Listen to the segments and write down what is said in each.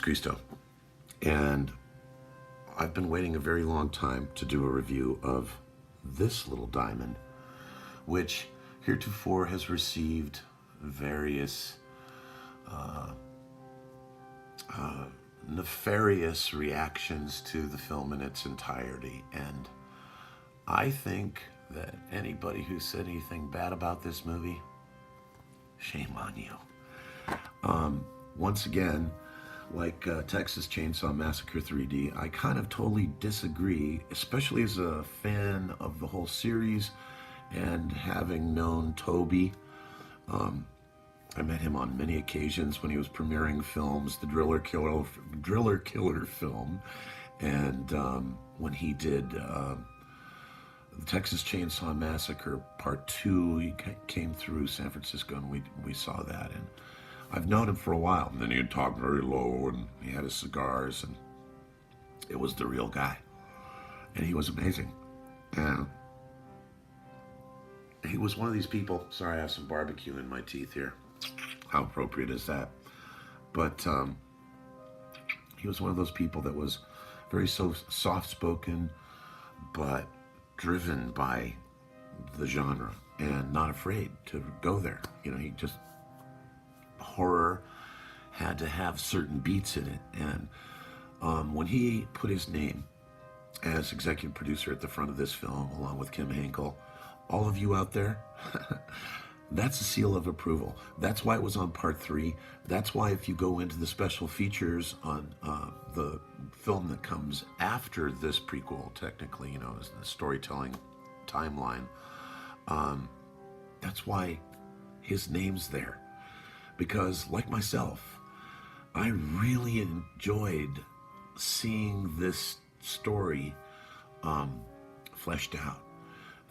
Christo, and I've been waiting a very long time to do a review of this little diamond, which heretofore has received various nefarious reactions to the film in its entirety. And I think that anybody who said anything bad about this movie, shame on you. Once again, like Texas Chainsaw Massacre 3D, I kind of totally disagree, especially as a fan of the whole series and having known Toby. I met him on many occasions when he was premiering films, the Driller Killer film, and when he did the Texas Chainsaw Massacre Part 2, he came through San Francisco, and we saw that. And I've known him for a while. And then he'd talk very low, and he had his cigars, and it was the real guy. And he was amazing. And he was one of these people. Sorry, I have some barbecue in my teeth here. How appropriate is that? But he was one of those people that was very soft-spoken, but driven by the genre and not afraid to go there. You know, he just, horror had to have certain beats in it. And when he put his name as executive producer at the front of this film, along with Kim Henkel, all of you out there, that's a seal of approval. That's why it was on Part 3. That's why if you go into the special features on the film that comes after this prequel, technically, you know, is the storytelling timeline, that's why his name's there. Because, like myself, I really enjoyed seeing this story fleshed out.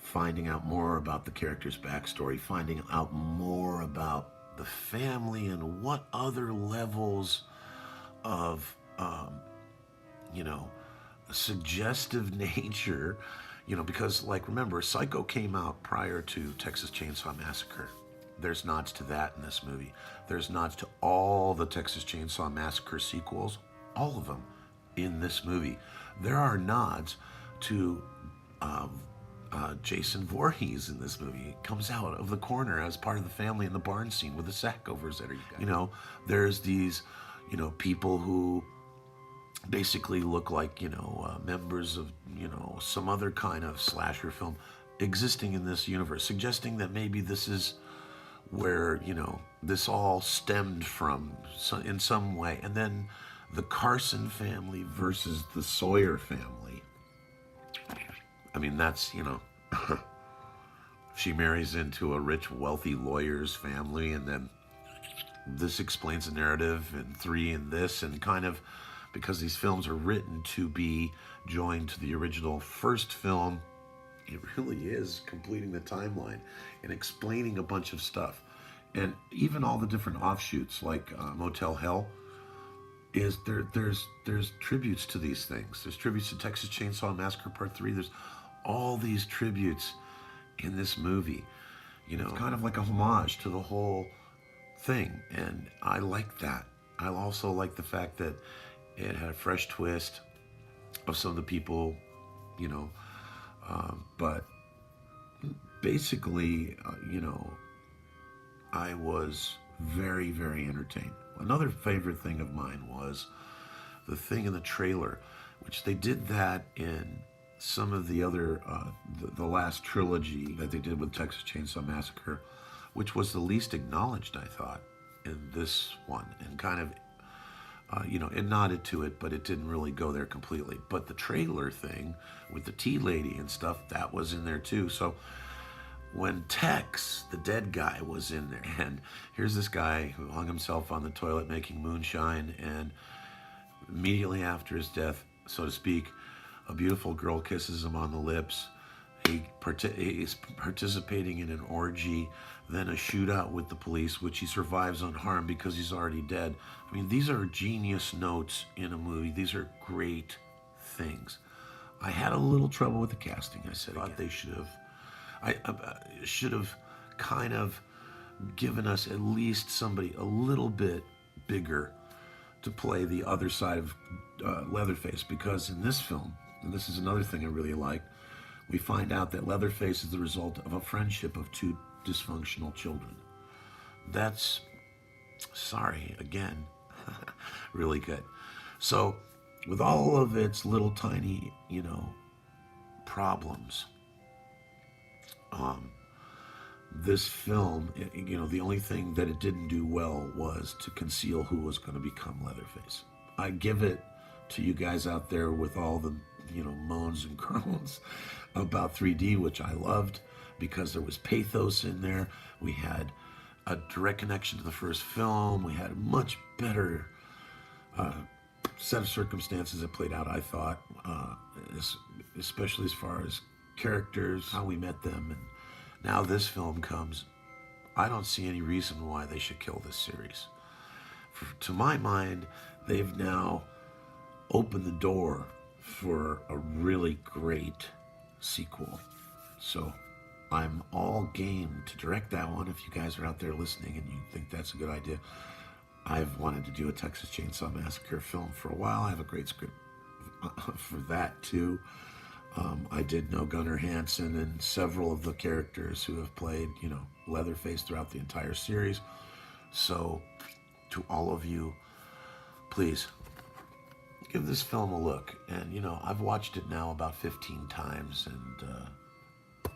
Finding out more about the character's backstory, finding out more about the family and what other levels of, suggestive nature, because, like, remember, Psycho came out prior to Texas Chainsaw Massacre. There's nods to that in this movie. There's nods to all the Texas Chainsaw Massacre sequels, all of them in this movie. There are nods to Jason Voorhees in this movie. He comes out of the corner as part of the family in the barn scene with the sack over his head. There's these, people who basically look like, members of, some other kind of slasher film existing in this universe, suggesting that maybe this is where, this all stemmed from in some way. And then the Carson family versus the Sawyer family. I mean, that's, she marries into a rich, wealthy lawyer's family, and then this explains the narrative, and 3 in this, and kind of, because these films are written to be joined to the original first film, it really is completing the timeline and explaining a bunch of stuff. And even all the different offshoots, like Motel Hell, is there's tributes to these things. There's tributes to Texas Chainsaw Massacre Part 3. There's all these tributes in this movie. It's kind of like a homage to the whole thing. And I like that. I also like the fact that it had a fresh twist of some of the people, but basically, I was very, very entertained. Another favorite thing of mine was the thing in the trailer, which they did that in some of the other, the last trilogy that they did with Texas Chainsaw Massacre, which was the least acknowledged, I thought, in this one. And kind of, it nodded to it, but it didn't really go there completely. But the trailer thing with the tea lady and stuff, that was in there too. So when Tex, the dead guy, was in there, and here's this guy who hung himself on the toilet making moonshine, and immediately after his death, so to speak, a beautiful girl kisses him on the lips. He's participating in an orgy, then a shootout with the police, which he survives unharmed because he's already dead. I mean, these are genius notes in a movie. These are great things. I had a little trouble with the casting. I said, they should have. I should have kind of given us at least somebody a little bit bigger to play the other side of Leatherface, because in this film, and this is another thing I really like, we find out that Leatherface is the result of a friendship of two dysfunctional children. That's, sorry, again, really good. So, with all of its little tiny, problems, this film, the only thing that it didn't do well was to conceal who was going to become Leatherface. I give it to you guys out there with all the, moans and groans about 3D, which I loved because there was pathos in there. We had a direct connection to the first film. We had a much better set of circumstances that played out, I thought, especially as far as characters, how we met them. And now this film comes. I don't see any reason why they should kill this series. To my mind, they've now opened the door for a really great sequel. So I'm all game to direct that one. If you guys are out there listening and you think that's a good idea, I've wanted to do a Texas Chainsaw Massacre film for a while. I have a great script for that too. I did know Gunnar Hansen and several of the characters who have played, Leatherface throughout the entire series. So, to all of you, please give this film a look. And, I've watched it now about 15 times, and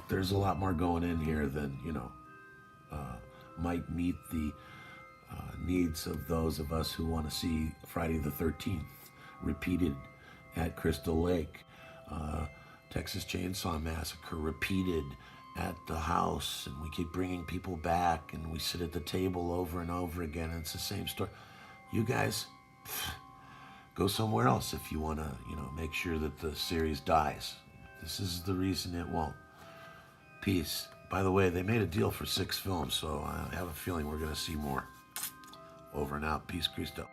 there's a lot more going in here than, might meet the needs of those of us who want to see Friday the 13th repeated at Crystal Lake. Texas Chainsaw Massacre repeated at the house, and we keep bringing people back, and we sit at the table over and over again, and it's the same story. You guys, go somewhere else if you want to, make sure that the series dies. This is the reason it won't. Peace. By the way, they made a deal for 6 films, so I have a feeling we're going to see more. Over and out. Peace, Christo.